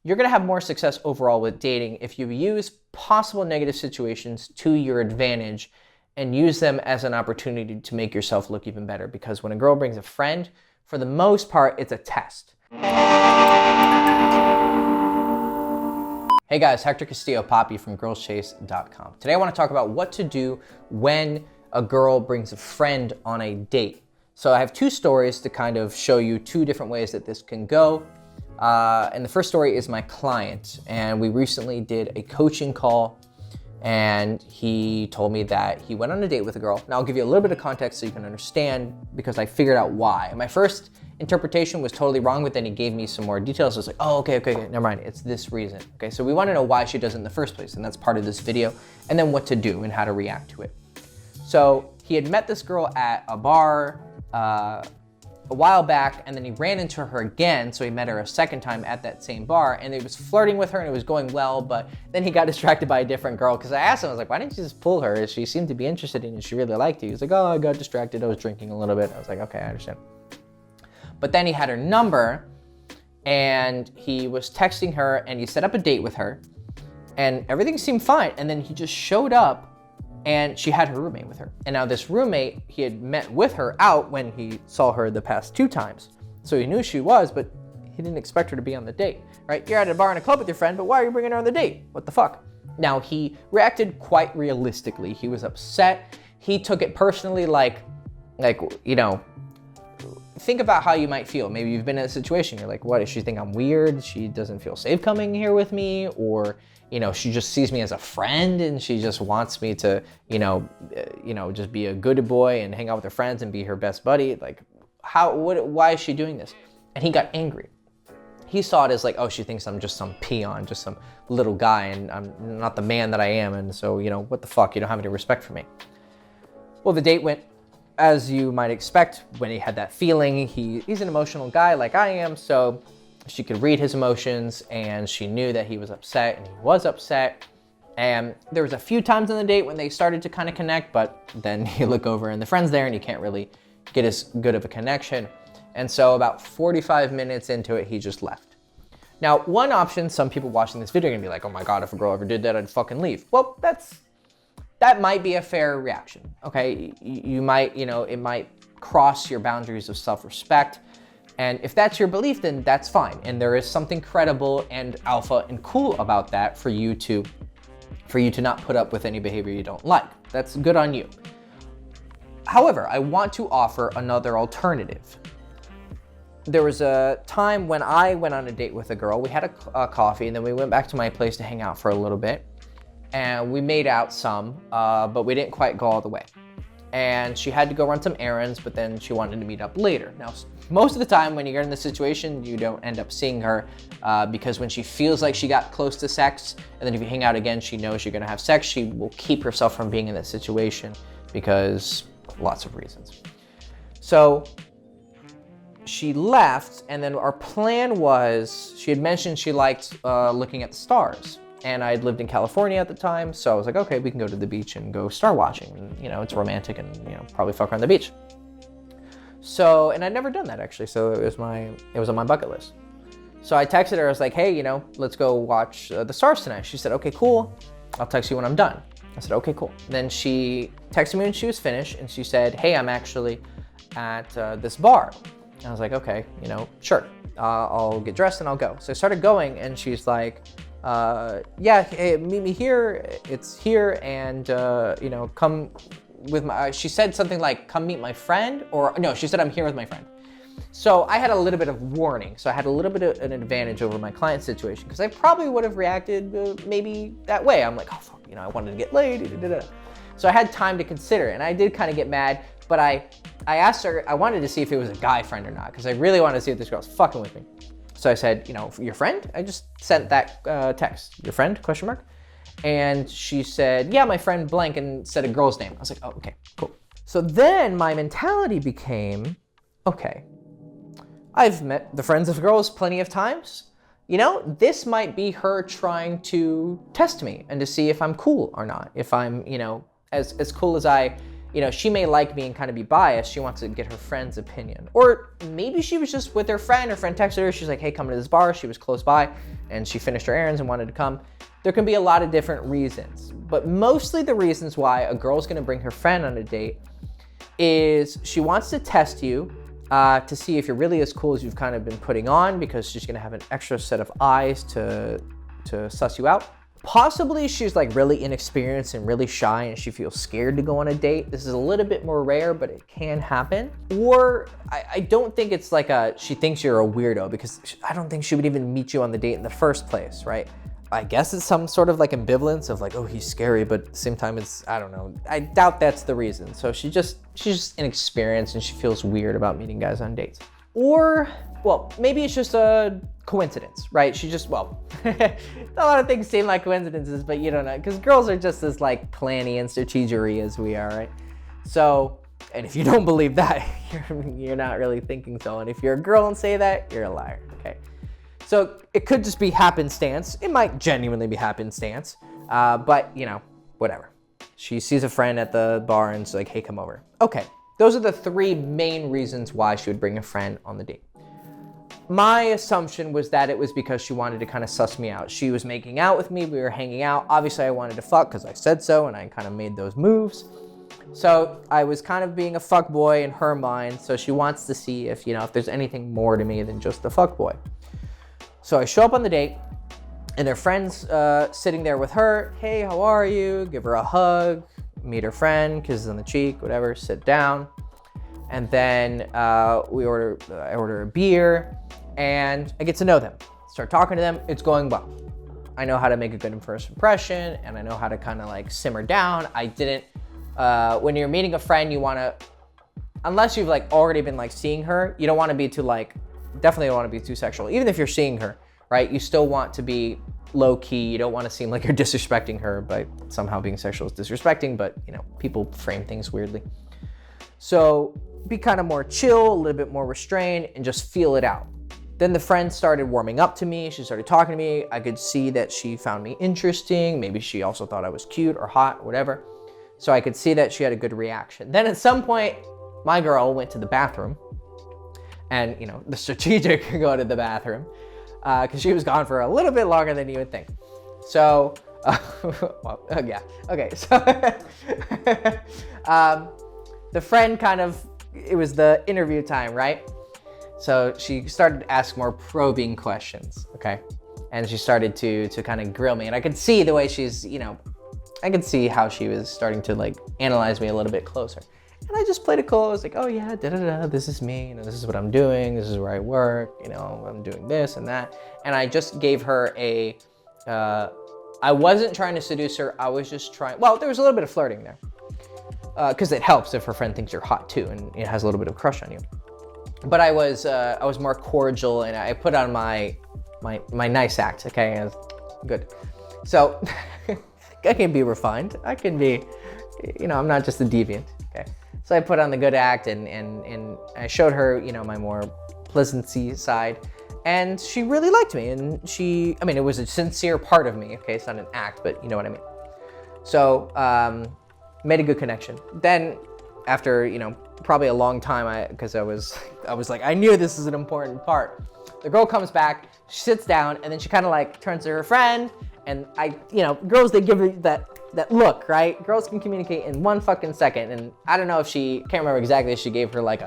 you're gonna have more success overall with dating if you use possible negative situations to your advantage and use them as an opportunity to make yourself look even better. Because when a girl brings a friend, for the most part, it's a test. Hey guys, Hector Castillo Poppy from girlschase.com. Today I want to talk about what to do when a girl brings a friend on a date. So I have two stories to kind of show you two different ways that this can go. And the first story is my client, and we recently did a coaching call, and he told me that he went on a date with a girl. Now I'll give you a little bit of context so you can understand, because I figured out why. My first interpretation was totally wrong, but then he gave me some more details. I was like, oh, okay, never mind, it's this reason. Okay, so we want to know why she does it in the first place, and that's part of this video, and then what to do and how to react to it. So he had met this girl at a bar a while back, and then he ran into her again, so he met her a second time at that same bar, and he was flirting with her and it was going well, but then he got distracted by a different girl, because I asked him, I was like, why didn't you just pull her? She seemed to be interested in you, she really liked you. He was like, oh, I got distracted, I was drinking a little bit. I was like, okay, I understand. But then he had her number, and he was texting her, and he set up a date with her, and everything seemed fine, and then he just showed up, and she had her roommate with her. And now this roommate, he had met with her out when he saw her the past 2 times. So he knew she was, but he didn't expect her to be on the date, right? You're at a bar and a club with your friend, but why are you bringing her on the date? What the fuck? Now he reacted quite realistically. He was upset. He took it personally, like, you know, think about how you might feel. Maybe you've been in a situation, you're like, what, does she think I'm weird? She doesn't feel safe coming here with me? Or, you know, she just sees me as a friend and she just wants me to, just be a good boy and hang out with her friends and be her best buddy. Like, why is she doing this? And he got angry. He saw it as like, oh, she thinks I'm just some peon, just some little guy, and I'm not the man that I am. And so, what the fuck? You don't have any respect for me. Well, the date went as you might expect when he had that feeling. He's an emotional guy like I am, so she could read his emotions, and she knew that he was upset, and he was upset. And there was a few times on the date when they started to kind of connect, but then you look over and the friend's there and you can't really get as good of a connection. And so about 45 minutes into it, he just left. Now, one option, some people watching this video are gonna be like, oh my God, if a girl ever did that, I'd fucking leave. Well, that might be a fair reaction, okay? You might, it might cross your boundaries of self-respect. And if that's your belief, then that's fine. And there is something credible and alpha and cool about that for you to not put up with any behavior you don't like. That's good on you. However, I want to offer another alternative. There was a time when I went on a date with a girl. We had a coffee, and then we went back to my place to hang out for a little bit. And we made out some, but we didn't quite go all the way. And she had to go run some errands, but then she wanted to meet up later. Now, most of the time when you're in this situation, you don't end up seeing her because when she feels like she got close to sex, and then if you hang out again, she knows you're gonna have sex, she will keep herself from being in that situation because lots of reasons. So she left, and then our plan was, she had mentioned she liked looking at the stars. And I had lived in California at the time, so I was like, okay, we can go to the beach and go star watching. And, it's romantic, and probably fuck her on the beach. So, and I'd never done that actually, so it was on my bucket list. So I texted her, I was like, hey, let's go watch the stars tonight. She said, okay, cool. I'll text you when I'm done. I said, okay, cool. Then she texted me when she was finished, and she said, hey, I'm actually at this bar. And I was like, okay, sure. I'll get dressed and I'll go. So I started going, and she's like, yeah, hey, meet me here. It's here, and come with my. She said something like, "Come meet my friend," or no, she said, "I'm here with my friend." So I had a little bit of warning. So I had a little bit of an advantage over my client's situation, because I probably would have reacted maybe that way. I'm like, oh fuck, I wanted to get laid. So I had time to consider, and I did kind of get mad. But I asked her. I wanted to see if it was a guy friend or not, because I really wanted to see if this girl was fucking with me. So I said, your friend? I just sent that text. Your friend, ? And she said, yeah, my friend blank, and said a girl's name. I was like, oh, okay, cool. So then my mentality became, okay, I've met the friends of girls plenty of times. This might be her trying to test me and to see if I'm cool or not. If I'm, as cool as I she may like me and kind of be biased. She wants to get her friend's opinion. Or maybe she was just with her friend texted her. She's like, hey, come to this bar. She was close by and she finished her errands and wanted to come. There can be a lot of different reasons, but mostly the reasons why a girl's gonna bring her friend on a date is she wants to test you to see if you're really as cool as you've kind of been putting on, because she's gonna have an extra set of eyes to suss you out. Possibly she's like really inexperienced and really shy and she feels scared to go on a date. This is a little bit more rare, but it can happen. Or I don't think it's like she thinks you're a weirdo, because I don't think she would even meet you on the date in the first place, right? I guess it's some sort of like ambivalence of like, oh, he's scary, but at the same time I don't know. I doubt that's the reason. So she's just inexperienced and she feels weird about meeting guys on dates. Or, well, maybe it's just a coincidence, right? A lot of things seem like coincidences, but you don't know, because girls are just as like planny and strategery as we are, right? So, and if you don't believe that, you're not really thinking so. And if you're a girl and say that, you're a liar, okay? So it could just be happenstance. It might genuinely be happenstance, but whatever. She sees a friend at the bar and she's like, hey, come over. Okay, those are the 3 main reasons why she would bring a friend on the date. My assumption was that it was because she wanted to kind of suss me out. She was making out with me, we were hanging out. Obviously I wanted to fuck because I said so and I kind of made those moves. So I was kind of being a fuck boy in her mind. So she wants to see if there's anything more to me than just a fuck boy. So I show up on the date and their friend's sitting there with her. Hey, how are you? Give her a hug, meet her friend, kisses on the cheek, whatever, sit down. And then I order a beer and I get to know them. Start talking to them, it's going well. I know how to make a good first impression and I know how to kind of like simmer down. When you're meeting a friend, you wanna, unless you've like already been like seeing her, you don't wanna be too definitely don't want to be too sexual. Even if you're seeing her, right? You still want to be low key. You don't want to seem like you're disrespecting her by somehow being sexual is disrespecting, but people frame things weirdly. So be kind of more chill, a little bit more restrained, and just feel it out. Then the friend started warming up to me. She started talking to me. I could see that she found me interesting. Maybe she also thought I was cute or hot or whatever. So I could see that she had a good reaction. Then at some point, my girl went to the bathroom. And, the strategic go to the bathroom because she was gone for a little bit longer than you would think. So, yeah. Okay, so the friend it was the interview time, right? So she started to ask more probing questions, okay? And she started to kind of grill me. And I could see the way she's, I could see how she was starting to like analyze me a little bit closer. And I just played it cool. I was like, oh yeah, this is me. This is what I'm doing. This is where I work. I'm doing this and that. And I just gave her I wasn't trying to seduce her. I was just trying, well, there was a little bit of flirting there. Because it helps if her friend thinks you're hot too and it has a little bit of crush on you. But I was more cordial and I put on my nice act, okay? And good. So I can be refined. I can be, I'm not just a deviant, okay? So I put on the good act and I showed her, my more pleasancy side. And she really liked me. And it was a sincere part of me, okay? It's not an act, but you know what I mean. So made a good connection. Then after, probably a long time, because I was like, I knew this is an important part. The girl comes back, she sits down, and then she kind of like turns to her friend. And girls, they give it that look, right? Girls can communicate in 1 fucking second. And I don't know if can't remember exactly if she gave her like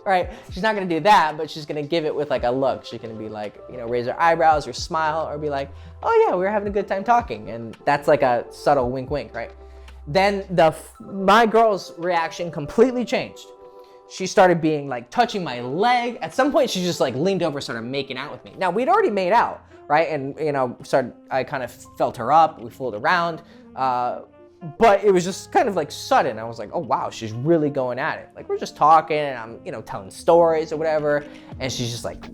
right? She's not gonna do that, but she's gonna give it with like a look. She's gonna be like, raise her eyebrows or smile or be like, oh yeah, we were having a good time talking. And that's like a subtle wink wink, right? Then my girl's reaction completely changed. She started being like touching my leg. At some point, she just like leaned over, started making out with me. Now we'd already made out, right? And I kind of felt her up. We fooled around, but it was just kind of like sudden. I was like, oh wow, she's really going at it. Like we're just talking, and I'm telling stories or whatever, and she's just like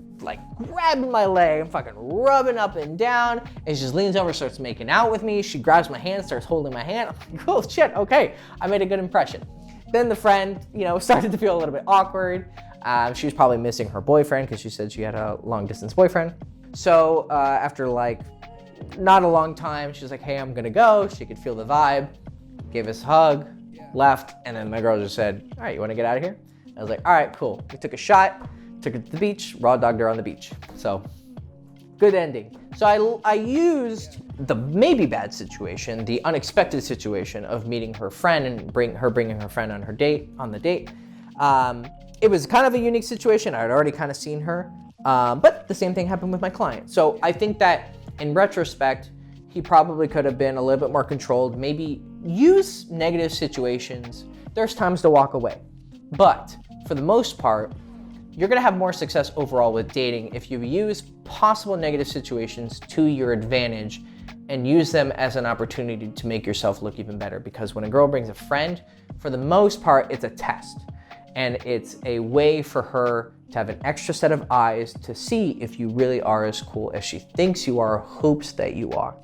grabbing my leg and fucking rubbing up and down, and she just leans over, starts making out with me. She grabs my hand, starts holding my hand. I'm like, oh shit, okay, I made a good impression. Then the friend, started to feel a little bit awkward. She was probably missing her boyfriend because she said she had a long distance boyfriend. So after like not a long time, she was like, hey, I'm gonna go. She could feel the vibe, gave us a hug, left, and then my girl just said, all right, you wanna get out of here? I was like, all right, cool. We took a shot, took her to the beach, raw dogged her on the beach. So, good ending. So I used the maybe bad situation, the unexpected situation of meeting her friend and bringing her friend on the date. It was kind of a unique situation. I had already kind of seen her, but the same thing happened with my client. So I think that in retrospect, he probably could have been a little bit more controlled, maybe use negative situations. There's times to walk away, but for the most part, you're gonna have more success overall with dating if you use possible negative situations to your advantage and use them as an opportunity to make yourself look even better. Because when a girl brings a friend, for the most part, it's a test. And it's a way for her to have an extra set of eyes to see if you really are as cool as she thinks you are, hopes that you are.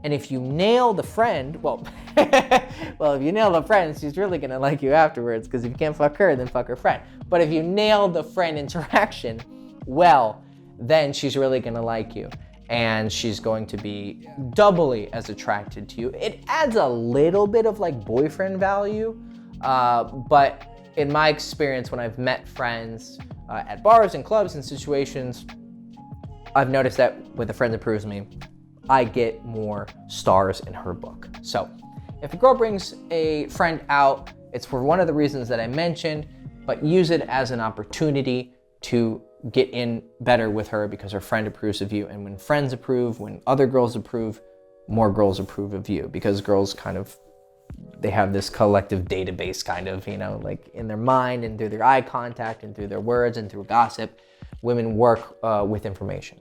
And if you nail the friend, well, if you nail the friend, she's really gonna like you afterwards, because if you can't fuck her, then fuck her friend. But if you nail the friend interaction, well, then she's really gonna like you. And she's going to be doubly as attracted to you. It adds a little bit of like boyfriend value, but in my experience, when I've met friends at bars and clubs and situations, I've noticed that when a friend approves me, I get more stars in her book. So if a girl brings a friend out, it's for one of the reasons that I mentioned, but use it as an opportunity to get in better with her because her friend approves of you. And when friends approve, when other girls approve, more girls approve of you, because girls kind of, they have this collective database kind of, you know, like in their mind and through their eye contact and through their words and through gossip. Women work with information.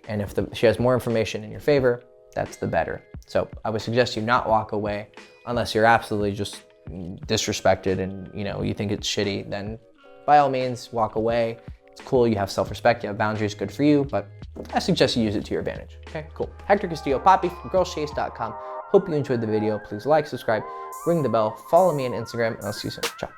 And if she has more information in your favor, that's the better. So I would suggest you not walk away unless you're absolutely just disrespected and you think it's shitty. Then by all means, walk away. It's cool, you have self-respect, you have boundaries, good for you, but I suggest you use it to your advantage. Okay, cool. Hector Castillo Poppy from girlschase.com. Hope you enjoyed the video. Please like, subscribe, ring the bell, follow me on Instagram, and I'll see you soon. Ciao.